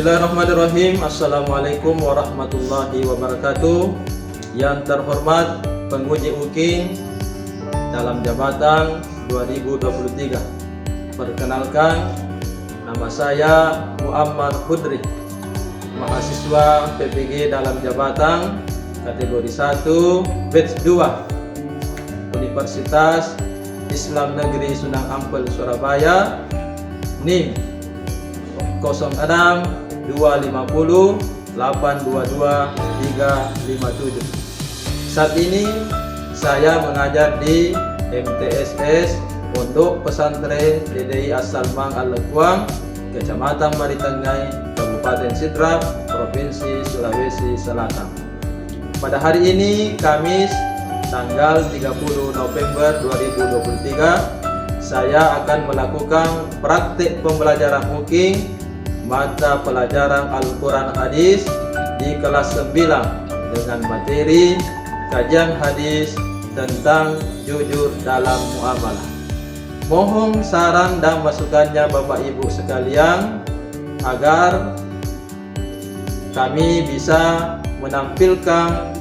Bismillahirrahmanirrahim. Assalamualaikum warahmatullahi wabarakatuh. Yang terhormat penguji UKIN dalam jabatan 2023. Perkenalkan, nama saya Muhammad Hudri, mahasiswa PPG dalam jabatan kategori 1 batch 2 Universitas Islam Negeri Sunang Ampel Surabaya, NIM 06 250 822 357. Saat ini saya mengajar di MTSS Pondok Pesantren DDI As-Salmang Al-Lekwang, Kecamatan Maritengai, Kabupaten Sidrap, Provinsi Sulawesi Selatan. Pada hari ini Kamis tanggal 30 November 2023, saya akan melakukan praktik pembelajaran UKIN mata pelajaran Al-Quran Hadis di kelas 9 dengan materi kajian hadis tentang jujur dalam muamalah. Mohon saran dan masukannya Bapak Ibu sekalian agar kami bisa menampilkan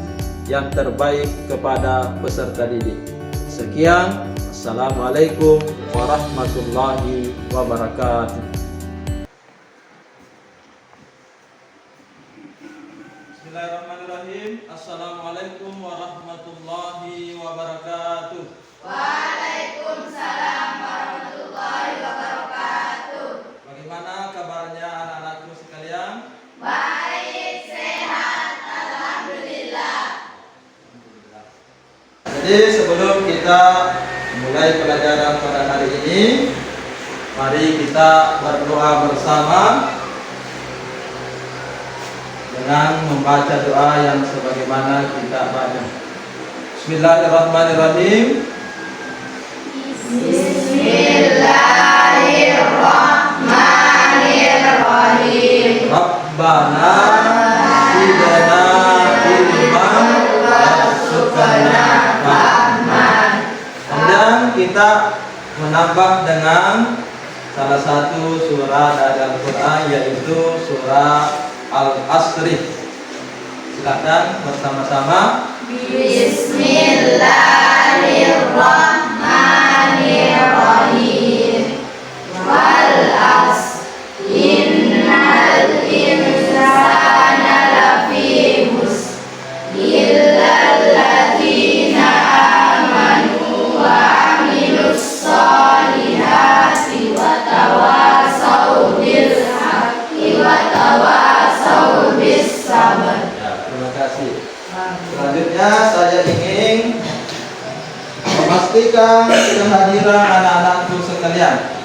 yang terbaik kepada peserta didik. Sekian, Assalamualaikum warahmatullahi wabarakatuh. Bismillahirrahmanirrahim. Assalamualaikum warahmatullahi wabarakatuh. Waalaikumsalam warahmatullahi wabarakatuh. Bagaimana kabarnya anak-anakku sekalian? Baik, sehat, alhamdulillah. Jadi sebelum kita mulai pelajaran pada hari ini, mari kita berdoa bersama dengan membaca doa yang sebagaimana kita baca. Bismillahirrahmanirrahim. Bismillahirrahmanirrahim. Rabbana zidna ilman warzuqna fahman. Kemudian kita menambah dengan salah satu surah dari Al-Quran, yaitu surah Al-Asri. Silakan bersama-sama. Bismillahirrahmanirrahim. Wal asr innal insana lafi khusr illa alladzina amanu wa amilus solihati wa tawasaw bil haqqi wa tawasaw bis sabr. Ya, terima kasih. Selanjutnya saya ingin memastikan kehadiran anak-anakku sekalian.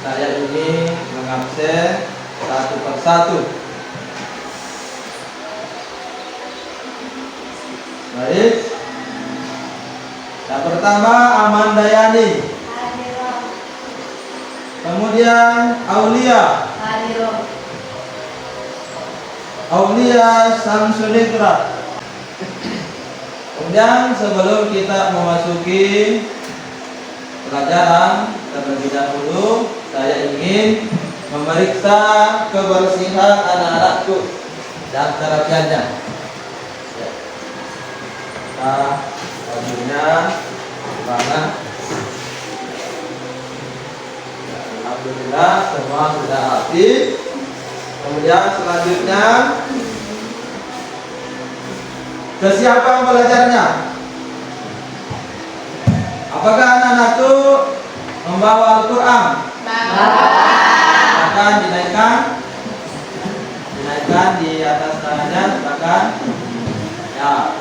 Saya ingin mengabsen satu persatu. Baik. Yang pertama Amanda Yani. Kemudian Aulia Samsulikra. Kemudian sebelum kita memasuki pelajaran, terlebih dahulu saya ingin memeriksa kebersihan anak-anakku dan terapiannya. Bajunya mana? Alhamdulillah semua sudah rapi. Kemudian selanjutnya kesiapan belajarnya. Apakah anak-anakku membawa Al-Quran? Silakan dinaikkan di atas tangannya, silakan. Ya.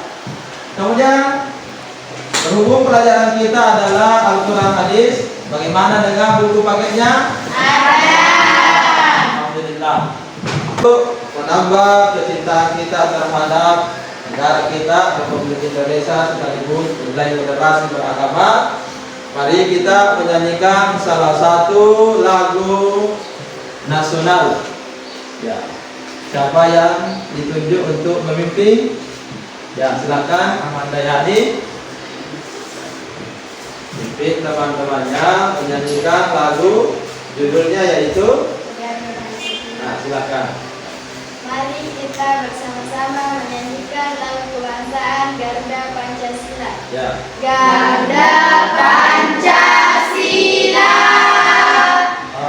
Kemudian berhubung pelajaran kita adalah Al-Quran Hadis, bagaimana dengan buku paketnya? Alhamdulillah. Untuk menambah kecintaan kita terhadap negara kita, Republik Indonesia, sekaligus nilai moderasi beragama, mari kita menyanyikan salah satu lagu nasional. Ya, siapa yang ditunjuk untuk memimpin? Ya, silakan Amanda Yani. Pimpin teman-temannya menyanyikan lagu, judulnya yaitu. Nah, silakan. Mari kita bersama-sama menyanyikan lagu kebangsaan Garda Pancasila. Ya. Garda Pancasila,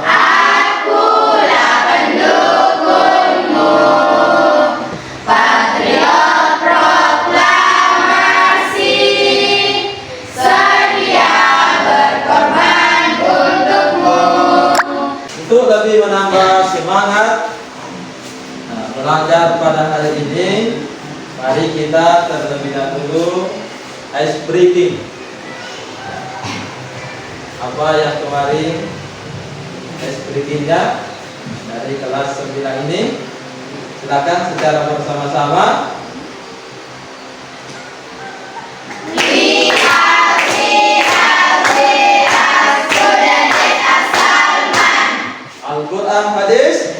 akulah pendukungmu, patriot proklamasi, sedia berkorban untukmu. Untuk lebih menambah semangat belajar pada hari ini, mari kita terlebih dahulu ice breaking. Apa yang kemarin ice breakingnya dari kelas 9 ini, silakan secara bersama-sama. Al-Quran hadis.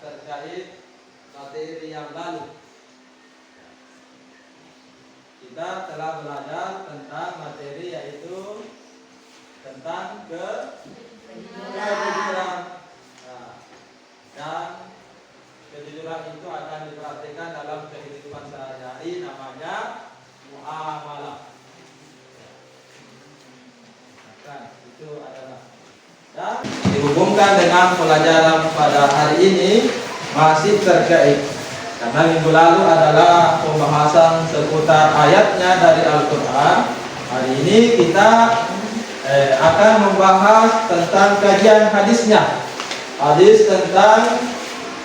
Terkait materi yang lalu, kita telah belajar tentang materi yaitu tentang kejujuran. Dan kejujuran itu akan diperhatikan dalam kehidupan sehari-hari, namanya muamalah. Itu adalah dan dihubungkan dengan pelajaran pada hari ini masih terkait, karena minggu lalu adalah pembahasan seputar ayatnya dari Al-Quran. Hari ini kita akan membahas tentang kajian hadisnya, hadis tentang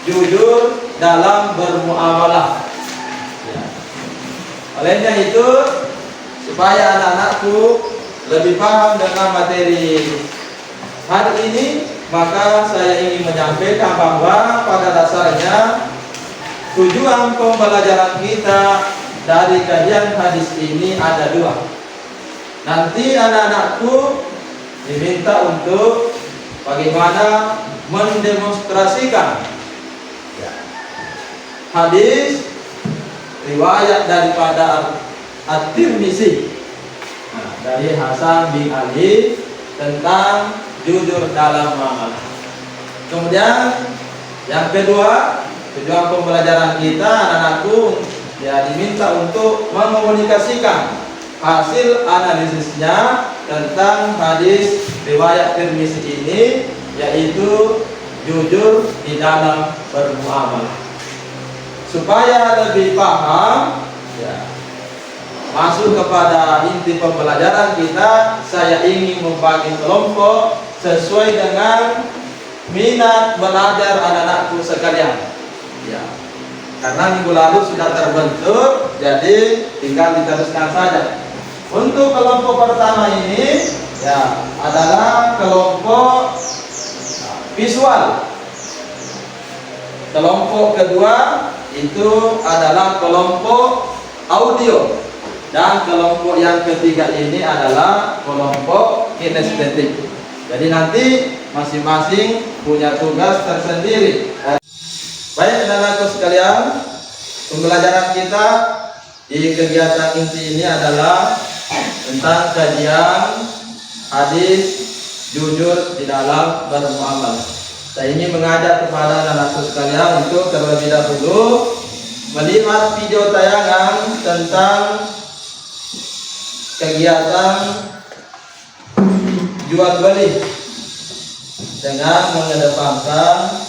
jujur dalam bermuamalah. Olehnya itu, supaya anak-anakku lebih paham dengan materi hari ini, maka saya ingin menyampaikan bahwa pada dasarnya tujuan pembelajaran kita dari kajian hadis ini ada dua. Nanti anak-anakku diminta untuk bagaimana mendemonstrasikan hadis riwayat daripada At-Tirmizi, dari Hasan bin Ali tentang jujur dalam muamalah. Kemudian yang kedua, tujuan pembelajaran kita, anak-anakku diminta untuk mengomunikasikan hasil analisisnya tentang hadis riwayat Tirmizi ini, yaitu jujur di dalam bermuamalah. Supaya lebih paham, masuk kepada inti pembelajaran kita, saya ingin membagi kelompok sesuai dengan minat belajar anak-anakku sekalian. Karena minggu lalu sudah terbentuk, jadi tinggal diteruskan saja. Untuk kelompok pertama ini adalah kelompok visual. Kelompok kedua itu adalah kelompok audio. Dan kelompok yang ketiga ini adalah kelompok kinestetik. Jadi nanti masing-masing punya tugas tersendiri. Baik anak-anakku sekalian, pembelajaran kita di kegiatan inti ini adalah tentang kajian hadis jujur di dalam bermuamalah. Saya ingin mengajak kepada anak-anakku sekalian untuk terlebih dahulu melihat video tayangan tentang kegiatan jual beli dengan mengedepankan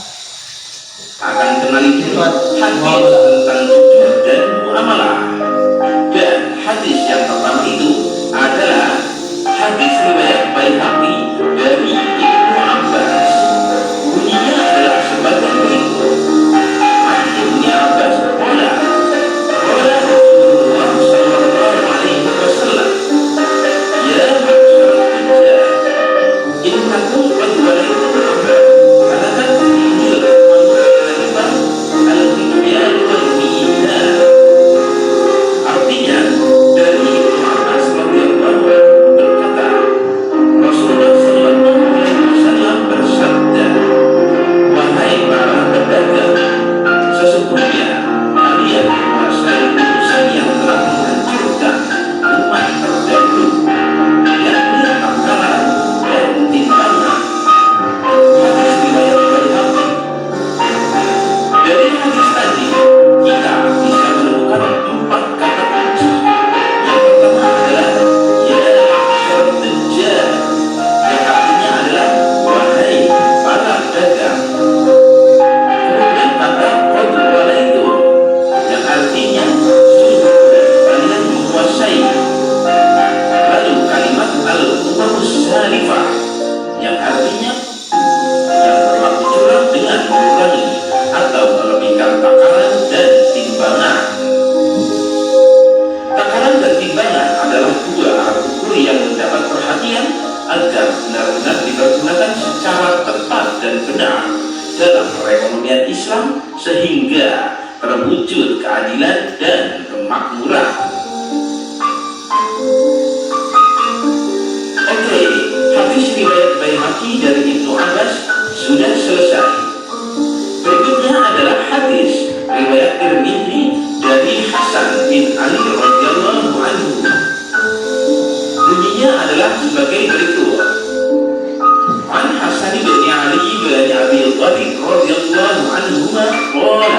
akan kenali dulu hadis tentang jujur dan muamalah. Dan hadis yang pertama itu adalah hadis riwayat Baihaqi dari Ibnu Abbas. Bunyinya adalah sebagai berikut. An Ibnu Abbas qala Rasulullah sallallahu alaihi wasallam, ya ma'syar rijal, innakum qad walaytum sehingga terwujud keadilan dan kemakmuran. Oke, hadis riwayat Baihaqi dari Ibnu Abbas sudah selesai. Berikutnya adalah hadis riwayat Tirmidzi dari Hasan bin Ali radhiyallahu anhu. Bunyinya adalah sebagai berikut. An Hasan bin Ali bin Abi Thalib radhiyallahu anhuma qala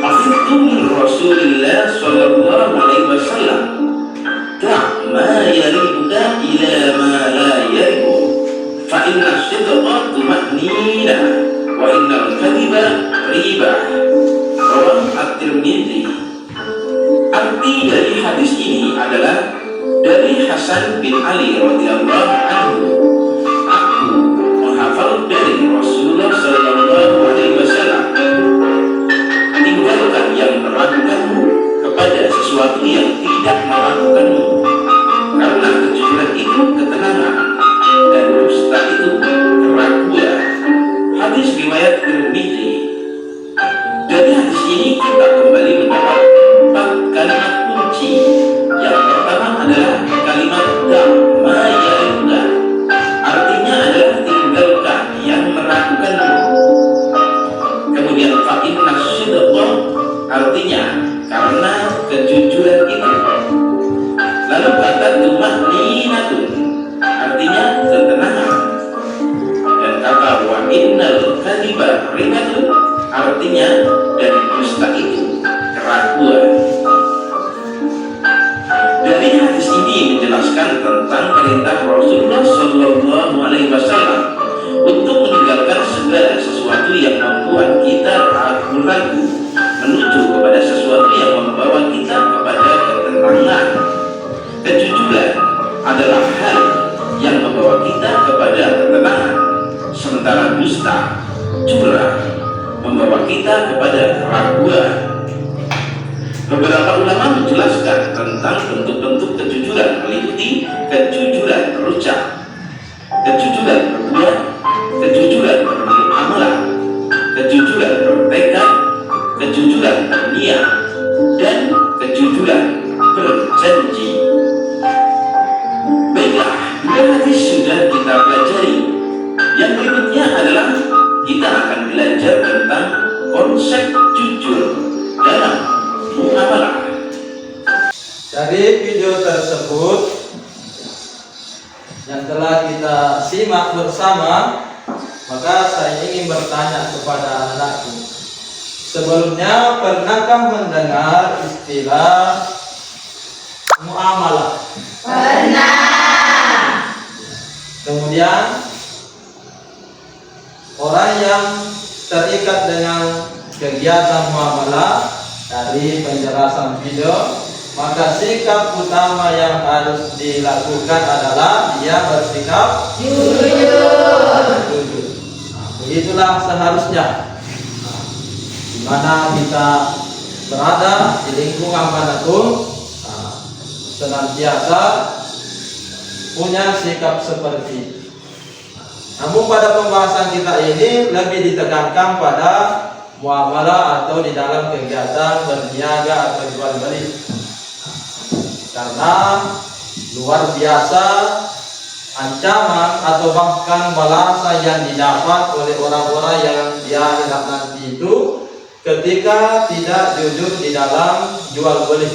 hafidtu min Rasulillah sallallahu alaihi wasallam da' ma yaribuka ila ma la yaribu fa inna sidqa tuma'nina wa innal kadhiba riba. Rawah At-Tirmidzi. Arti dari hadis ini adalah dari Hasan bin Ali radhiyallahu anhu, aku menghafal dari Rasulullah sallallahu alaihi wasallam, tinggalkan yang meragukanmu kepada sesuatu yang tidak meragukanmu, karena kejujuran itu ketenangan dan dusta itu keraguan. Hadis riwayat Tirmidzi. Dari hadis ini kita kembali mendapat 4 kalimat kunci. Yang pertama adalah kalimat dhamma yaribuka, artinya adalah tinggalkan yang meragukanmu. Kemudian fa inna sidqa, artinya karena kejujuran itu. Lalu kata tuma'ninatun, artinya ketenangan. Dan kata wa innal kadhiba ribatun, artinya dan dusta itu keraguan. Dari hadis ini menjelaskan tentang perintah Rasulullah Sallallahu Alaihi Wasallam untuk meninggalkan segala sesuatu yang membuat kita ragu-ragu menuju kepada sesuatu yang membawa kita kepada ketenangan. Kejujuran adalah hal yang membawa kita kepada ketenangan, sementara dusta, curang, membawa kita kepada keraguan. Beberapa ulama menjelaskan tentang bentuk-bentuk kejujuran, meliputi kejujuran berucap, kejujuran berbuat, kejujuran bermuamalah, kejujuran bertekad, kejujuran berniat, dan kejujuran berjanji. Baiklah, dua hadis sudah kita pelajari. Yang berikutnya adalah kita akan belajar tentang konsep jujur dalam muamalah. Dari video tersebut yang telah kita simak bersama, maka saya ingin bertanya kepada anakku. Sebelumnya, pernahkah mendengar istilah muamalah? Pernah. Kemudian, orang yang terikat dengan kegiatan muamalah dari penjelasan video, maka sikap utama yang harus dilakukan adalah dia bersikap Jujur. Begitulah seharusnya. Di mana kita berada di lingkungan manapun, senantiasa punya sikap seperti itu. Namun pada pembahasan kita ini lebih ditekankan pada muamalah atau di dalam kegiatan berniaga atau jual beli, karena luar biasa ancaman atau bahkan balasan yang didapat oleh orang-orang yang di akhirat nanti itu ketika tidak jujur di dalam jual beli.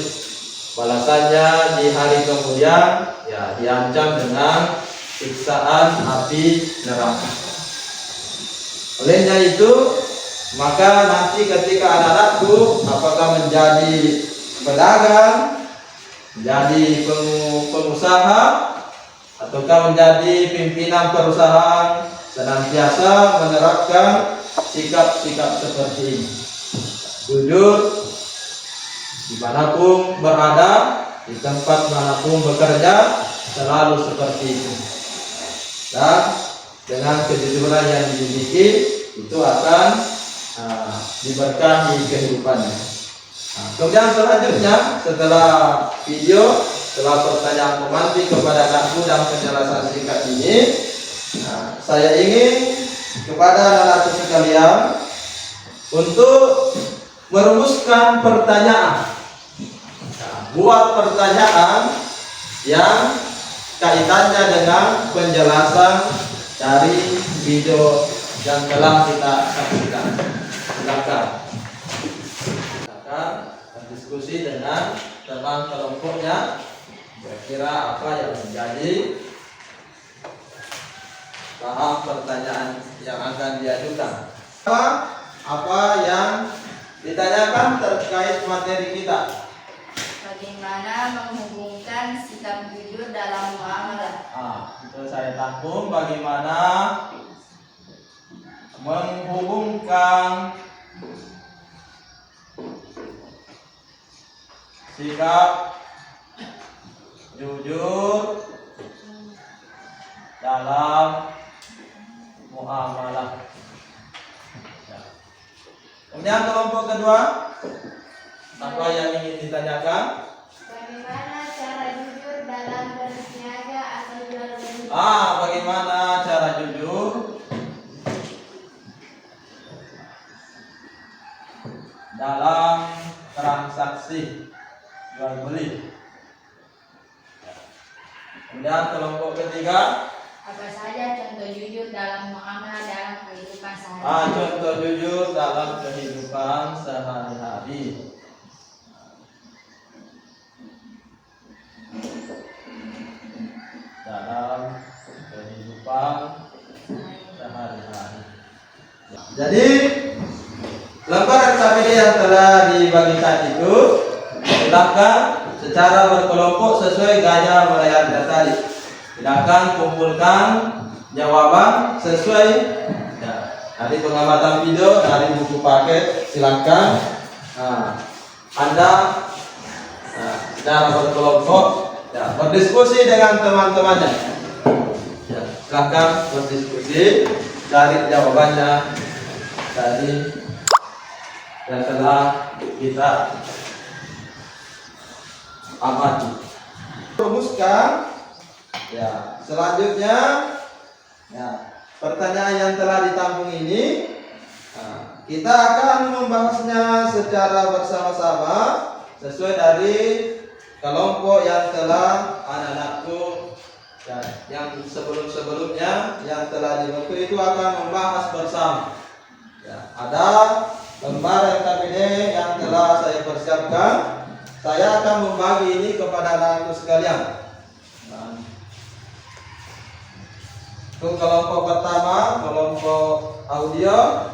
Balasannya di hari kemudian ya diancam dengan siksaan api neraka. Olehnya itu, maka nanti ketika anak-anakku apakah menjadi pedagang, menjadi pengusaha, ataukah menjadi pimpinan perusahaan, senantiasa menerapkan sikap-sikap seperti ini. Jujur dimanapun berada, di tempat manapun bekerja, selalu seperti itu. Dan dengan kejujuran yang dimiliki itu akan diberkahi kehidupannya. Kemudian selanjutnya, setelah video, setelah pertanyaan pemantik kepada anakku dan penjelasan singkat ini, saya ingin kepada anak-anakku sekalian untuk merumuskan pertanyaan. Nah, buat pertanyaan yang kaitannya dengan penjelasan dari video yang telah kita saksikan. Silakan berdiskusi dengan teman kelompoknya. Kira-kira apa yang menjadi paham pertanyaan yang akan diajukan? Apa yang ditanyakan terkait materi kita? Bagaimana menghubungkan sikap jujur dalam muamalah? Itu saya tampung. Bagaimana menghubungkan sikap jujur dalam muamalah. Kemudian kelompok kedua, apa yang ingin ditanyakan? Bagaimana cara jujur dalam berniaga atau jual beli? Bagaimana cara jujur dalam transaksi jual beli. Kemudian kelompok ketiga, Apa saja contoh jujur dalam muamalah dalam kehidupan sehari-hari? contoh jujur dalam kehidupan sehari-hari. Dalam kehidupan sehari-hari. Jadi lembar RKPD yang telah dibagikan itu silakan secara berkelompok sesuai gaya melayani tadi. Silakan kumpulkan jawaban sesuai dari pengamatan video dari buku paket. Silakan Anda secara berkelompok berdiskusi dengan teman-temannya. Silakan berdiskusi, cari jawabannya dari yang telah kita amati. Rumuskan. Selanjutnya pertanyaan yang telah ditampung ini kita akan membahasnya secara bersama-sama sesuai dari kelompok yang telah anak-anakku yang sebelum-sebelumnya yang telah dibentuk itu akan membahas bersama. Ada lembar RKPD yang telah saya persiapkan. Saya akan membagi ini kepada anak-anakku sekalian. Untuk kelompok pertama, kelompok audio,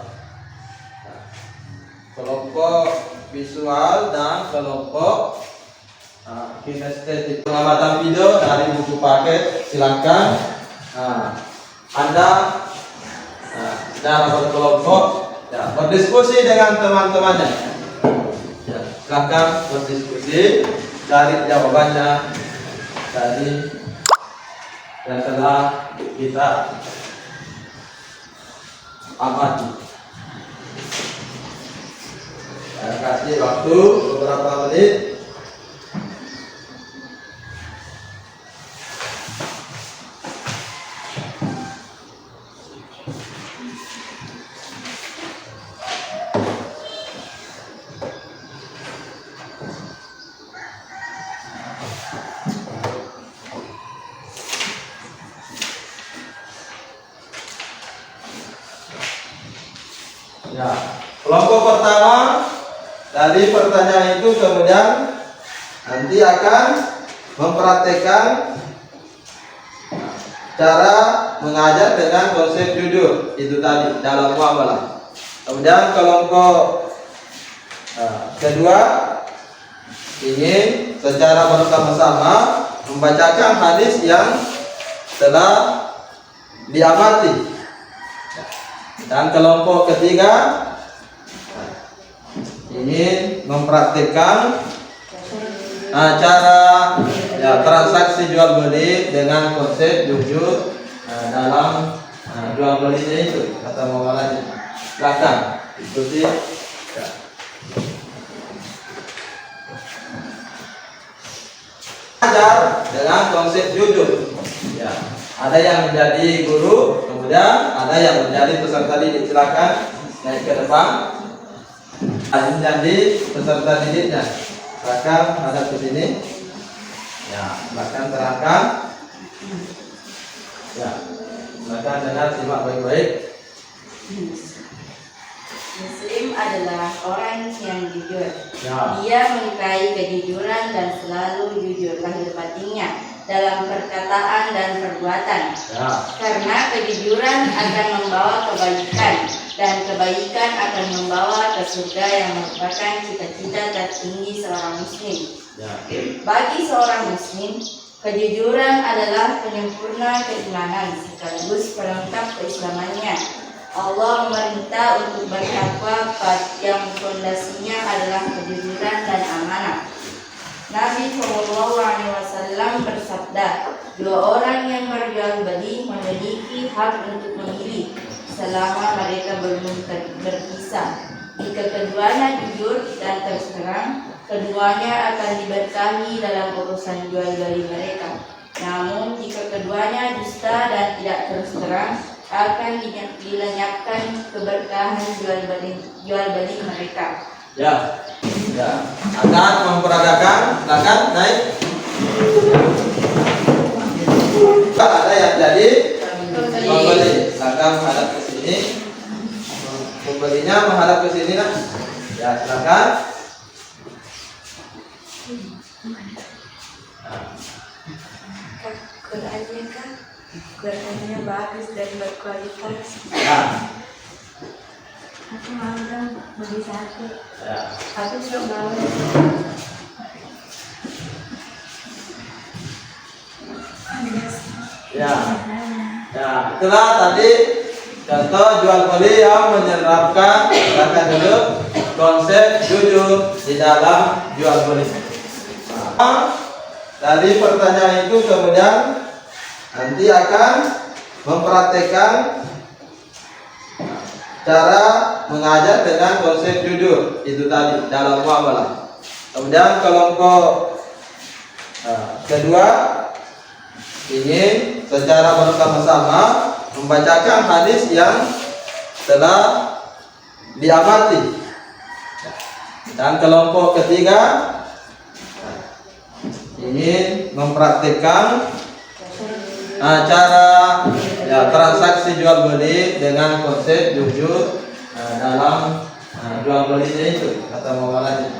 kelompok visual, dan kelompok kinestetik. Pengamatan video dari buku paket. Silakan Anda secara berkelompok berdiskusi dengan teman-temannya. Silakan berdiskusi, cari jawabannya dari yang telah kita amati. Saya kasih waktu beberapa menit. Kelompok pertama dari pertanyaan itu kemudian nanti akan mempraktekkan cara mengajar dengan konsep jujur itu tadi dalam muamalah. Kemudian kelompok kedua ingin secara bersama-sama membacakan hadis yang telah diamati. Dan kelompok ketiga ingin mempraktikkan cara transaksi jual beli dengan konsep jujur dalam jual belinya itu kata muamalahnya. Silakan ikuti. Ajar dengan konsep jujur. Ada yang menjadi guru, kemudian ada yang menjadi peserta didik. Silakan naik ke depan. Jadi peserta didiknya silakan hadap ke sini. Ya, silakan terangkan. Ya, silakan dengar, simak baik-baik. Muslim adalah orang yang jujur. Ya. Dia menyukai kejujuran dan selalu jujur lahir batinnya dalam perkataan dan perbuatan. Ya. Karena kejujuran akan membawa kebaikan dan kebaikan akan membawa ke surga yang merupakan cita-cita tertinggi seorang muslim. Ya. Bagi seorang muslim, kejujuran adalah penyempurna keimanan sekaligus pelengkap keislamannya. Allah memerintah untuk bertakwa yang fondasinya adalah kejujuran dan amanah. Nabi SAW bersabda, 2 orang yang berjual beli memiliki hak untuk memilih selama mereka belum berpisah. Jika keduanya jujur dan terus terang, keduanya akan diberkahi dalam urusan jual beli mereka. Namun jika keduanya dusta dan tidak terus terang, akan dilenyapkan keberkahan jual beli mereka. Ya. Ya. Akan memperagakan, silakan naik. Ada yang jadi pembeli, silakan menghadap ke sini. Pembelinya menghadap ke sini lah. Ya, silakan. Qurannya kan, Qurannya bagus dan berkualitas. Ya. Aku mau dong beli 1. Ya. Aku juga mau. Ya. Ya, itulah tadi contoh jual beli yang menerapkan, katakan dulu, konsep jujur di dalam jual beli. Nah, dari pertanyaan itu kemudian nanti akan mempraktekkan cara mengajar dengan konsep jujur itu tadi dalam muamalah. Kemudian kelompok kedua ingin secara bersama-sama membacakan hadis yang telah diamati. Dan kelompok ketiga ingin mempraktikkan cara transaksi jual beli dengan konsep jujur dalam jual belinya itu kata muamalahnya.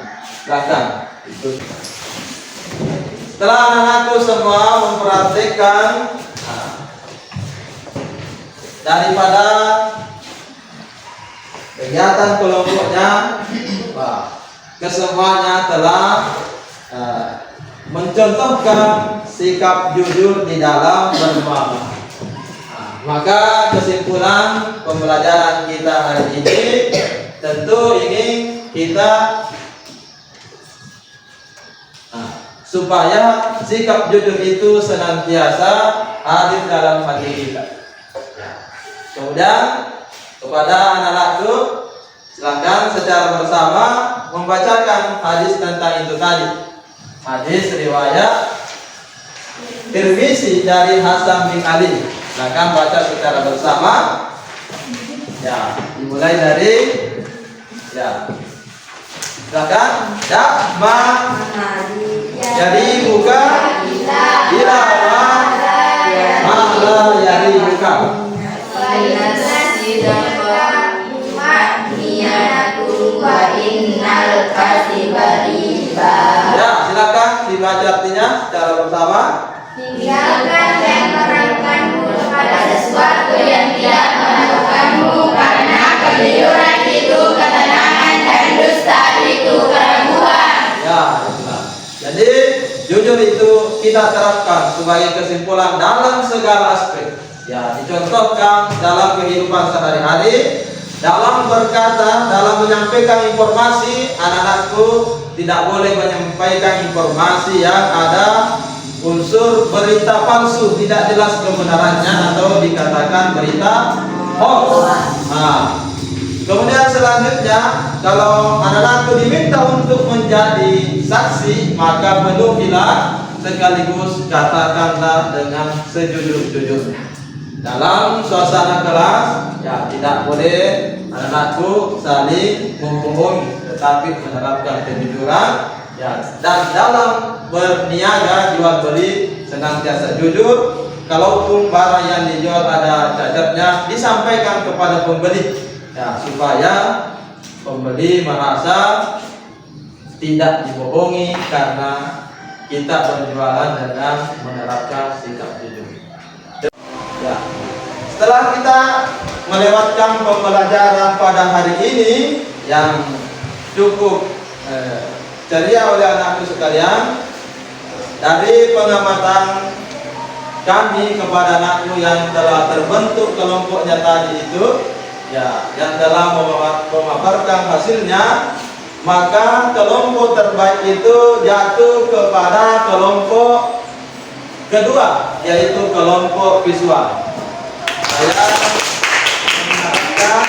Silakan. Setelah anak-anakku semua mempraktikkan daripada kegiatan kelompoknya, kesemuanya telah mencontohkan sikap jujur di dalam bermuamalah. Maka kesimpulan pembelajaran kita hari ini tentu ingin kita supaya sikap jujur itu senantiasa hadir dalam hati kita. Kemudian kepada anak-anakku silakan secara bersama membacakan hadis tentang itu tadi. Hadis riwayat Tirmizi dari Hasan bin Ali. Silakan baca secara bersama. Ya, dimulai dari silakan. Dakma jadi buka bila mala jadi buka. Ya, silakan dibaca artinya secara bersama. Tinggalkan dan meragukanmu kepada sesuatu yang tidak meragukanmu, karena kejujuran itu ketenangan dan dusta itu keraguan. Ya, jadi jujur itu kita terapkan sebagai kesimpulan dalam segala aspek. Ya, dicontohkan dalam kehidupan sehari-hari, dalam berkata, dalam menyampaikan informasi. Anak-anakku tidak boleh menyampaikan informasi yang ada unsur berita palsu, tidak jelas kebenarannya, atau dikatakan berita hoax. Kemudian selanjutnya, kalau anak-anakku diminta untuk menjadi saksi, maka penuhilah sekaligus katakanlah dengan sejujur-jujurnya. Dalam suasana kelas, ya tidak boleh anak-anakku saling membohongi, tetapi menerapkan kejujuran, ya, dan dalam berniaga jual beli senantiasa jujur. Kalaupun barang yang dijual ada cacatnya, disampaikan kepada pembeli, ya, supaya pembeli merasa tidak dibohongi karena kita berjualan dengan menerapkan sikap jujur. Ya. Setelah kita melewatkan pembelajaran pada hari ini yang cukup ceria oleh anakku sekalian, dari pengamatan kami kepada anakku yang telah terbentuk kelompoknya tadi itu, ya, yang telah memaparkan hasilnya, maka kelompok terbaik itu jatuh kepada kelompok kedua, yaitu kelompok visual. Saya mengharapkan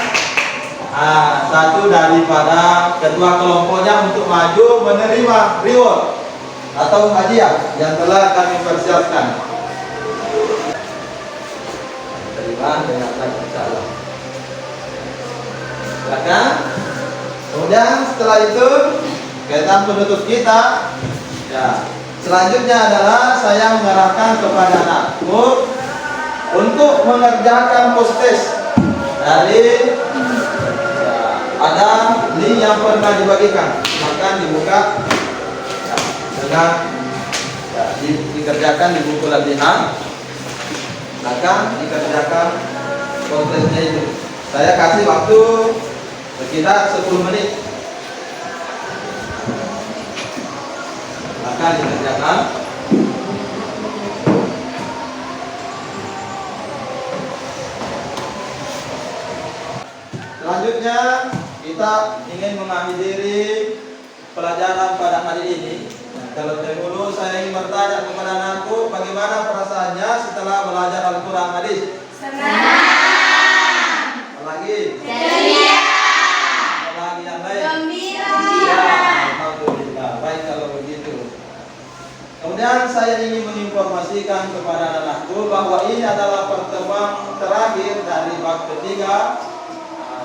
satu daripada kedua kelompoknya untuk maju menerima reward atau hadiah yang telah kami persiapkan. Terima dengan insyaallah. Silakan. Kemudian setelah itu kaitan penutup kita, ya, selanjutnya adalah saya mengarahkan kepada anakku untuk mengerjakan post-test dari, ya, ada link yang pernah dibagikan, maka dibuka, ya, dengan, ya, dikerjakan di buku latihan, maka dikerjakan post-testnya itu. Saya kasih waktu sekitar 10 menit, maka dikerjakan. Selanjutnya kita ingin mengakhiri pelajaran pada hari ini. Nah, kalau dahulu saya ingin bertanya kepada anakku, bagaimana perasaannya setelah belajar Al-Quran hadis? Senang. Apalagi? Ceria. Apalagi yang lain? Gembira. Ya, alhamdulillah. Baik kalau begitu. Kemudian saya ingin menginformasikan kepada anakku bahwa ini adalah pertemuan terakhir dari bab ketiga.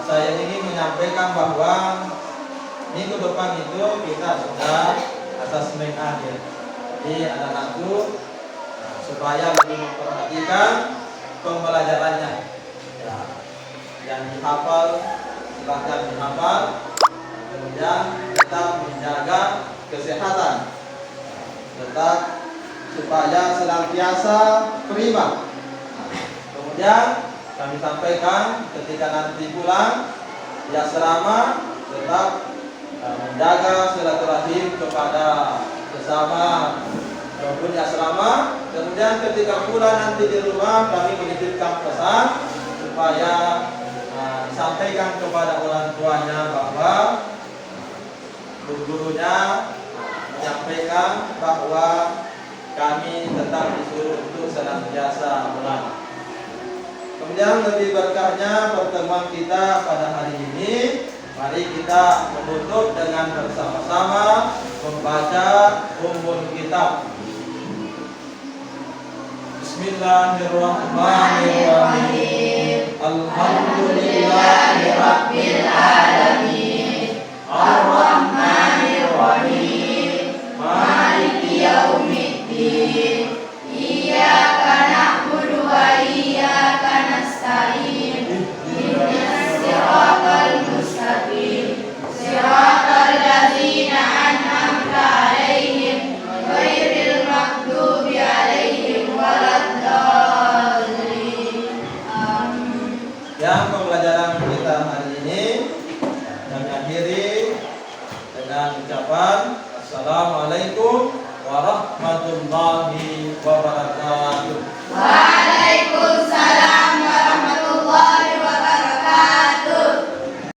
Saya ingin menyampaikan bahwa minggu depan itu kita sudah asesmen akhir. Jadi anak-anakku, supaya lebih memperhatikan pembelajarannya, ya, yang dihafal silahkan dihafal, kemudian tetap menjaga kesehatan, tetap supaya senantiasa prima. Kemudian kami sampaikan ketika nanti pulang di asrama tetap menjaga silaturahim kepada sesama penghuni asrama. Kemudian ketika pulang nanti di rumah kami menitipkan pesan supaya disampaikan kepada orang tuanya bahwa gurunya menyampaikan bahwa kami tetap disuruh untuk senantiasa belajar. Kemudian lebih berkahnya pertemuan kita pada hari ini, mari kita menutup dengan bersama-sama membaca Ummul Kitab. Bismillahirrahmanirrahim. Alhamdulillahirabbil alamin. Ar-Rahmanirrahim. Maliki yaumiddin. Iyyaka na'budu wa iyyaka nasta'in. Ihdinas siratal mustaqim. Siratal ladzina an'amta 'alaihim ghairil maghdubi 'alaihim waladdallin. Amin. Yang pembelajaran kita hari ini kami akhiri dengan ucapan Assalamualaikum warahmatullahi